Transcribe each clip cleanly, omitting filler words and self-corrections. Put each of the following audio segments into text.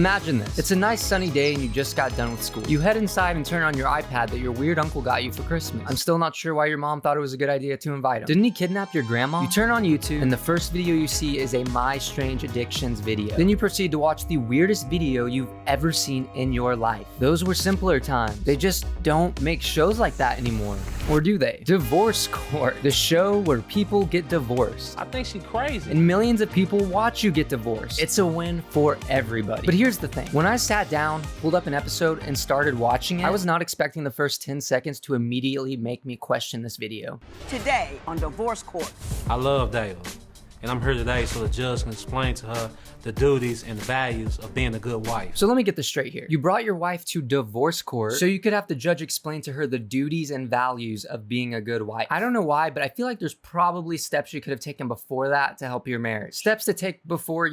Imagine this. It's a nice sunny day and you just got done with school. You head inside and turn on your iPad that your weird uncle got you for Christmas. I'm still not sure why your mom thought it was a good idea to invite him. Didn't he kidnap your grandma? You turn on YouTube and the first video you see is a My Strange Addictions video. Then you proceed to watch the weirdest video you've ever seen in your life. Those were simpler times. They just don't make shows like that anymore. Or do they? Divorce Court, the show where people get divorced. I think she's crazy. And millions of people watch you get divorced. It's a win for everybody. But here's the thing. When I sat down, pulled up an episode, and started watching it, I was not expecting the first 10 seconds to immediately make me question this video. Today on Divorce Court. I love Dayla, and I'm here today so the judge can explain to her the duties and values of being a good wife. So let me get this straight here. You brought your wife to divorce court so you could have the judge explain to her the duties and values of being a good wife. I don't know why, but I feel like there's probably steps you could have taken before that to help your marriage. Steps to take before,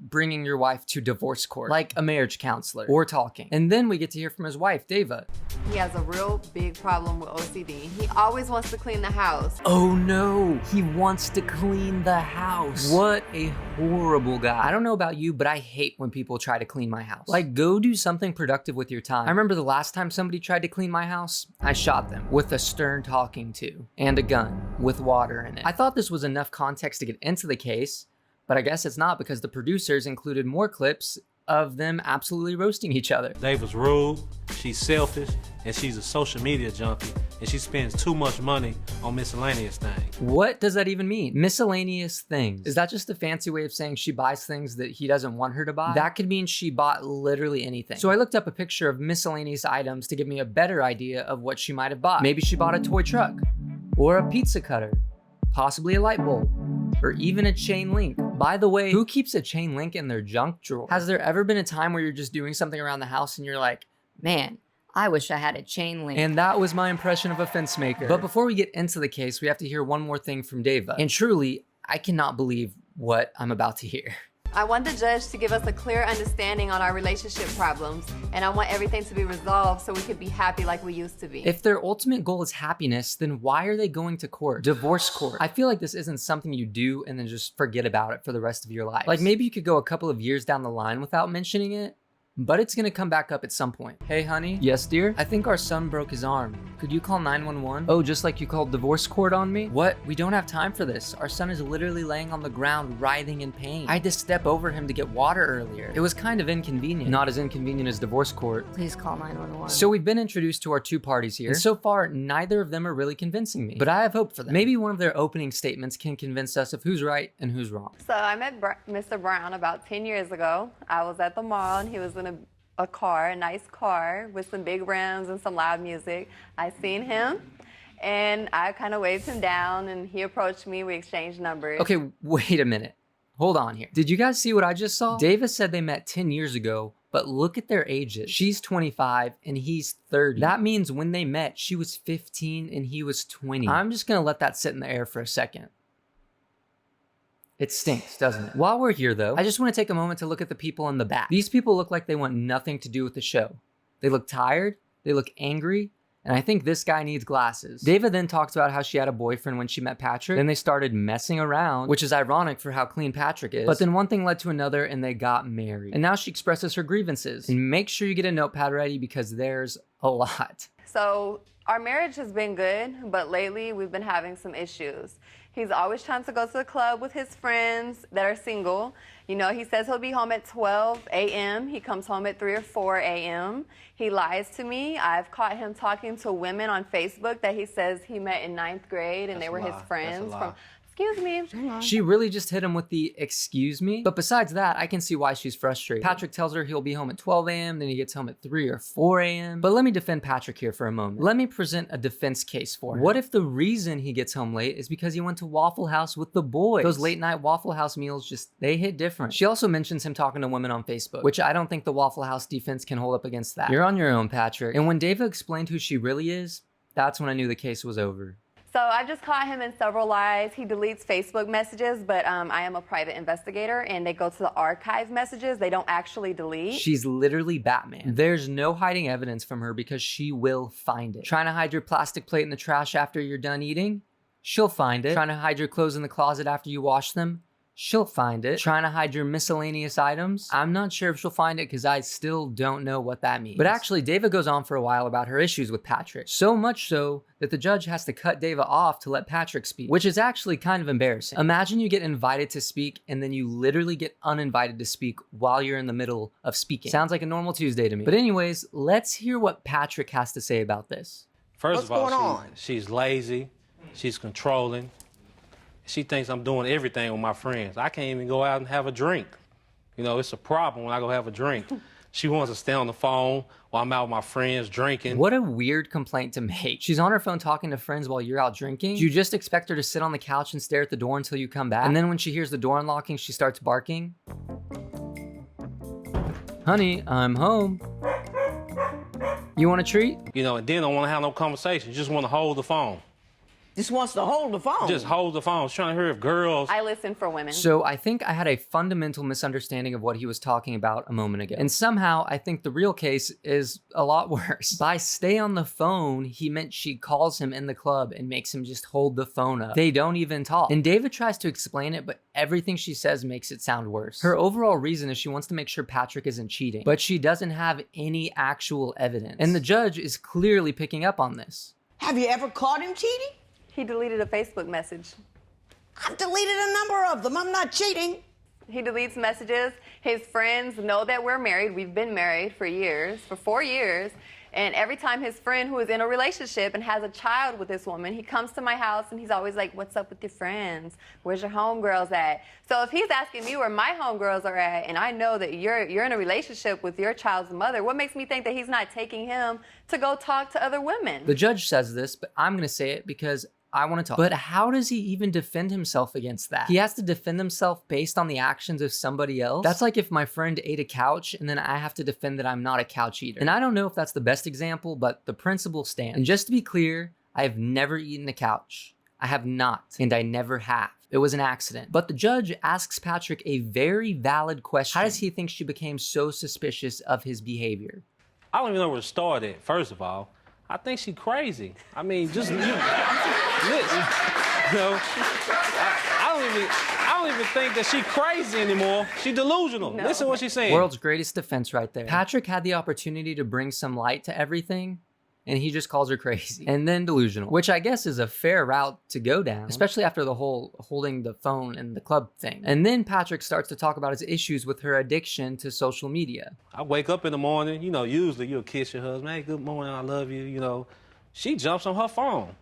bringing your wife to divorce court, like a marriage counselor or talking. And then we get to hear from his wife, Deva. He has a real big problem with OCD. He always wants to clean the house. Oh no, he wants to clean the house. What a horrible guy. I don't know about you, but I hate when people try to clean my house. Like, go do something productive with your time. I remember the last time somebody tried to clean my house, I shot them with a stern talking to and a gun with water in it. I thought this was enough context to get into the case, but I guess it's not because the producers included more clips of them absolutely roasting each other. Dava's rude, she's selfish, and she's a social media junkie, and she spends too much money on miscellaneous things. What does that even mean? Miscellaneous things. Is that just a fancy way of saying she buys things that he doesn't want her to buy? That could mean she bought literally anything. So I looked up a picture of miscellaneous items to give me a better idea of what she might have bought. Maybe she bought a toy truck, or a pizza cutter, possibly a light bulb, or even a chain link. By the way, who keeps a chain link in their junk drawer? Has there ever been a time where you're just doing something around the house and you're like, Man, I wish I had a chain link. and that was my impression of a fence maker. But before we get into the case, we have to hear one more thing from Deva. And truly, I cannot believe what I'm about to hear. I want the judge to give us a clear understanding on our relationship problems, and I want everything to be resolved so we could be happy like we used to be. If their ultimate goal is happiness, then why are they going to court? Divorce court. I feel like this isn't something you do and then just forget about it for the rest of your life. Like, maybe you could go a couple of years down the line without mentioning it, but it's gonna come back up at some point. Hey, honey? Yes, dear? I think our son broke his arm. Could you call 911? Oh, just like you called divorce court on me? What? We don't have time for this. Our son is literally laying on the ground, writhing in pain. I had to step over him to get water earlier. It was kind of inconvenient. Not as inconvenient as divorce court. Please call 911. So we've been introduced to our two parties here, and so far, neither of them are really convincing me. But I have hope for them. Maybe one of their opening statements can convince us of who's right and who's wrong. So I met Mr. Brown about 10 years ago. I was at the mall and he was in a nice car with some big rims and some loud music. I seen him and I kind of waved him down and he approached me. We exchanged numbers. Okay, wait a minute. Hold on here. Did you guys see what I just saw? Davis said they met 10 years ago, but look at their ages. She's 25 and he's 30. That means when they met, she was 15 and he was 20. I'm just gonna let that sit in the air for a second. It stinks, doesn't it? While we're here though, I just want to take a moment to look at the people in the back. These people look like they want nothing to do with the show. They look tired, they look angry, and I think this guy needs glasses. Dava then talks about how she had a boyfriend when she met Patrick. Then they started messing around, which is ironic for how clean Patrick is. But then one thing led to another and they got married. And now she expresses her grievances. And make sure you get a notepad ready because there's a lot. So our marriage has been good, but lately we've been having some issues. He's always trying to go to the club with his friends that are single. He says he'll be home at 12 a.m. He comes home at 3 or 4 a.m. He lies to me. I've caught him talking to women on Facebook that he says he met in 9th grade and they were his friends from... Excuse me. She really just hit him with the excuse me. But besides that, I can see why she's frustrated. Patrick tells her he'll be home at 12 a.m. Then he gets home at 3 or 4 a.m. But let me defend Patrick here for a moment. Let me present a defense case for him. What if the reason he gets home late is because he went to Waffle House with the boys? Those late night Waffle House meals they hit different. She also mentions him talking to women on Facebook, which I don't think the Waffle House defense can hold up against that. You're on your own, Patrick. And when Dava explained who she really is, that's when I knew the case was over. So I just caught him in several lies. He deletes Facebook messages, but I am a private investigator and they go to the archive messages. They don't actually delete. She's literally Batman. There's no hiding evidence from her because she will find it. Trying to hide your plastic plate in the trash after you're done eating? She'll find it. Trying to hide your clothes in the closet after you wash them? She'll find it. Trying to hide your miscellaneous items? I'm not sure if she'll find it because I still don't know what that means. But actually, Dava goes on for a while about her issues with Patrick. So much so that the judge has to cut Dava off to let Patrick speak, which is actually kind of embarrassing. Imagine you get invited to speak and then you literally get uninvited to speak while you're in the middle of speaking. Sounds like a normal Tuesday to me. But anyways, let's hear what Patrick has to say about this. First What's of all, going on? she's lazy, she's controlling. She thinks I'm doing everything with my friends. I can't even go out and have a drink. You know, it's a problem when I go have a drink. She wants to stay on the phone while I'm out with my friends drinking. What a weird complaint to make. She's on her phone talking to friends while you're out drinking. Do you just expect her to sit on the couch and stare at the door until you come back? And then when she hears the door unlocking, she starts barking? Honey, I'm home. You want a treat? You know, and then don't want to have no conversation. Just want to hold the phone. Just wants to hold the phone. Just hold the phone. She's trying to hear if girls. I listen for women. So I think I had a fundamental misunderstanding of what he was talking about a moment ago. And somehow I think the real case is a lot worse. By stay on the phone, he meant she calls him in the club and makes him just hold the phone up. They don't even talk. And David tries to explain it, but everything she says makes it sound worse. Her overall reason is she wants to make sure Patrick isn't cheating, but she doesn't have any actual evidence. And the judge is clearly picking up on this. Have you ever caught him cheating? He deleted a Facebook message. I've deleted a number of them. I'm not cheating. He deletes messages. His friends know that we're married. We've been married for years, for 4 years. And every time his friend who is in a relationship and has a child with this woman, he comes to my house and he's always like, what's up with your friends? Where's your homegirls at? So if he's asking me where my homegirls are at, and I know that you're in a relationship with your child's mother, what makes me think that he's not taking him to go talk to other women? The judge says this, but I'm going to say it because I want to talk. But how does he even defend himself against that? He has to defend himself based on the actions of somebody else? That's like if my friend ate a couch and then I have to defend that I'm not a couch eater. And I don't know if that's the best example, but the principle stands. And just to be clear, I have never eaten a couch. I have not, and I never have. It was an accident. But the judge asks Patrick a very valid question. How does he think she became so suspicious of his behavior? I don't even know where to start at, first of all. I think she's crazy. I mean, just listen, you know, I don't even think that she's crazy anymore. She's delusional. No. Listen to what she's saying. World's greatest defense right there. Patrick had the opportunity to bring some light to everything, and he just calls her crazy and then delusional, which I guess is a fair route to go down, especially after the whole holding the phone in the club thing. And then Patrick starts to talk about his issues with her addiction to social media. I wake up in the morning, you know, usually you'll kiss your husband, hey, good morning, I love you, you know. She jumps on her phone.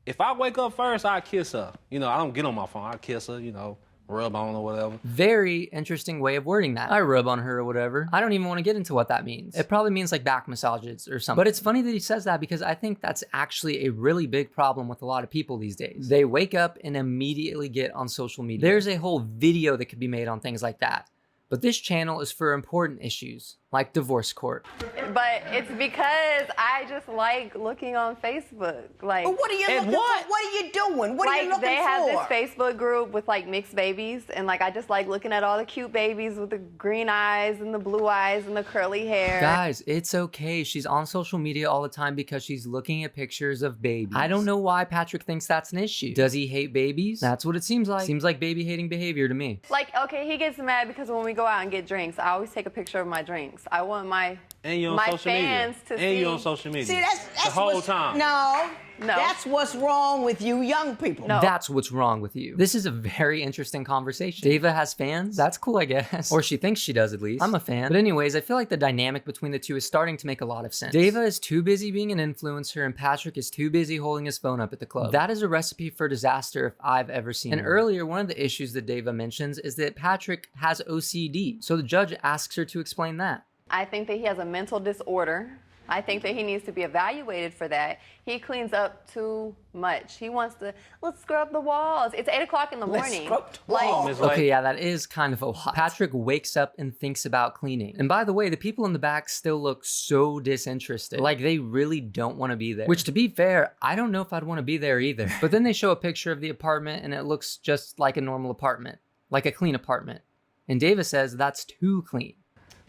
If I wake up first, I kiss her. You know, I don't get on my phone, I kiss her, you know, rub on or whatever. Very interesting way of wording that. I rub on her or whatever. I don't even want to get into what that means. It probably means like back massages or something. But it's funny that he says that because I think that's actually a really big problem with a lot of people these days. They wake up and immediately get on social media. There's a whole video that could be made on things like that. But this channel is for important issues, like divorce court. But it's because I just like looking on Facebook. Like, But what are you And looking what? for? What are you doing? What are you like looking they have for? this Facebook group with like mixed babies, and like I just like looking at all the cute babies with the green eyes and the blue eyes and the curly hair. Guys, it's okay. She's on social media all the time because she's looking at pictures of babies. I don't know why Patrick thinks that's an issue. Does he hate babies? That's what it seems like. Seems like baby hating behavior to me. Like, okay, he gets mad because when we go out and get drinks, I always take a picture of my drinks. I want my And you're on my social media. fans to And see. you're on social media. See, that's the whole what's, time. No, No. that's what's wrong with you young people. No. That's what's wrong with you. This is a very interesting conversation. Dava has fans? That's cool, I guess. Or she thinks she does, at least. I'm a fan. But anyways, I feel like the dynamic between the two is starting to make a lot of sense. Dava is too busy being an influencer, and Patrick is too busy holding his phone up at the club. That is a recipe for disaster if I've ever seen it. And earlier, one of the issues that Dava mentions is that Patrick has OCD. So the judge asks her to explain that. I think that he has a mental disorder. I think that he needs to be evaluated for that. He cleans up too much. He wants to, let's scrub the walls. It's 8 o'clock in the Let's morning. scrub the Like, walls. Ms. White, Okay, yeah, that is kind of a lot. Patrick wakes up and thinks about cleaning. And by the way, the people in the back still look so disinterested. Like they really don't want to be there. Which, to be fair, I don't know if I'd want to be there either. But then they show a picture of the apartment and it looks just like a normal apartment. Like a clean apartment. And Dava says that's too clean.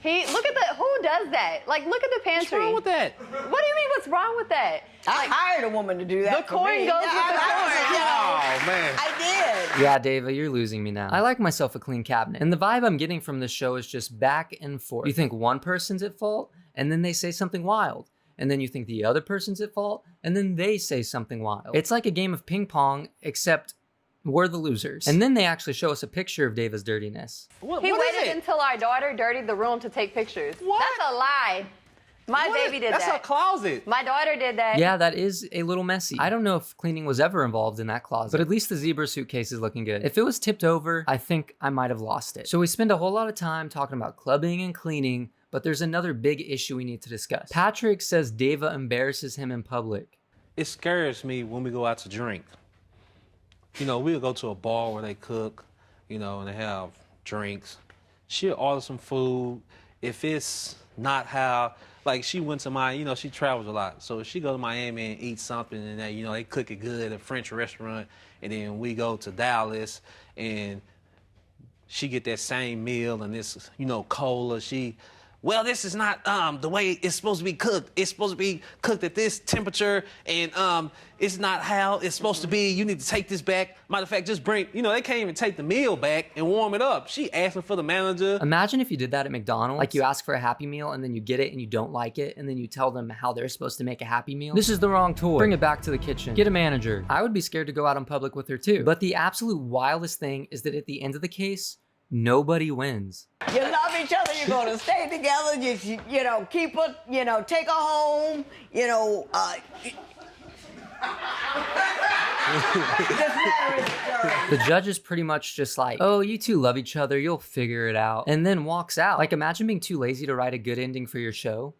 Look at who Who does that? Like, look at the pantry. What's wrong with that? What do you mean? What's wrong with that? I hired a woman to do that. The for coin me. goes with the Oh, man. I did. Yeah, Dava, you're losing me now. I like myself a clean cabinet. And the vibe I'm getting from this show is just back and forth. You think one person's at fault, and then they say something wild. And then you think the other person's at fault, and then they say something wild. It's like a game of ping pong, except we're the losers. And then they actually show us a picture of Dava's dirtiness. He What is waited it? until our daughter dirtied the room to take pictures. What? That's a lie. My What? baby did That's that. her closet. My daughter did that. Yeah, that is a little messy. I don't know if cleaning was ever involved in that closet, but at least the zebra suitcase is looking good. If it was tipped over, I think I might have lost it. So we spend a whole lot of time talking about clubbing and cleaning, but there's another big issue we need to discuss. Patrick says Dava embarrasses him in public. It scares me when we go out to drink. You know, we'll go to a bar where they cook, you know, and they have drinks. She'll order some food. If it's not how, like she went to Miami, you know, she travels a lot. So if she go to Miami and eat something and they, you know, they cook it good at a French restaurant, and then we go to Dallas and she get that same meal and this, you know, cola, well, this is not the way it's supposed to be cooked. It's supposed to be cooked at this temperature, and it's not how it's supposed to be. You need to take this back. Matter of fact, just bring, you know, they can't even take the meal back and warm it up. She asking for the manager. Imagine if you did that at McDonald's. Like you ask for a Happy Meal and then you get it and you don't like it, and then you tell them how they're supposed to make a Happy Meal. This is the wrong toy. Bring it back to the kitchen. Get a manager. I would be scared to go out in public with her too. But the absolute wildest thing is that at the end of the case, nobody wins. You love each other. You're going to stay together. You know, keep it. You know, take her home. You know. The judge is pretty much just like, oh, you two love each other, you'll figure it out, and then walks out. Like, imagine being too lazy to write a good ending for your show,